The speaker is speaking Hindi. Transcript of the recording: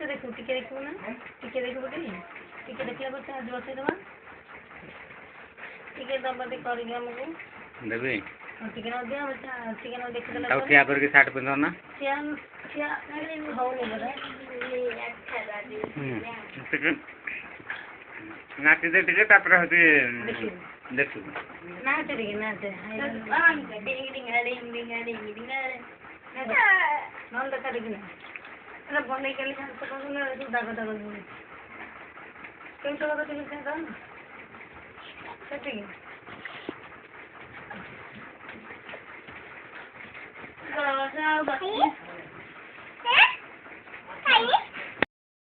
देखो टिके देखो ना टिके देखो टिके देखला पर आज बसे दबा टिके दबा दे करिगे हमको देबे टिके न दिया बच्चा टिके न देख देला तो क्या पर के 60 पिंदो ना क्या क्या नहीं हो नहीं बड़ा टिके नाटी दे टिके तापर होती देखो ना टिके ना ते डिंग डिंग डिंग डिंग डिंग डिंग नंद टिके ना अरे बंदे के लिए तो बोलने तो दागा दागा बोल क्यों तो दागा टिके ना ठीक है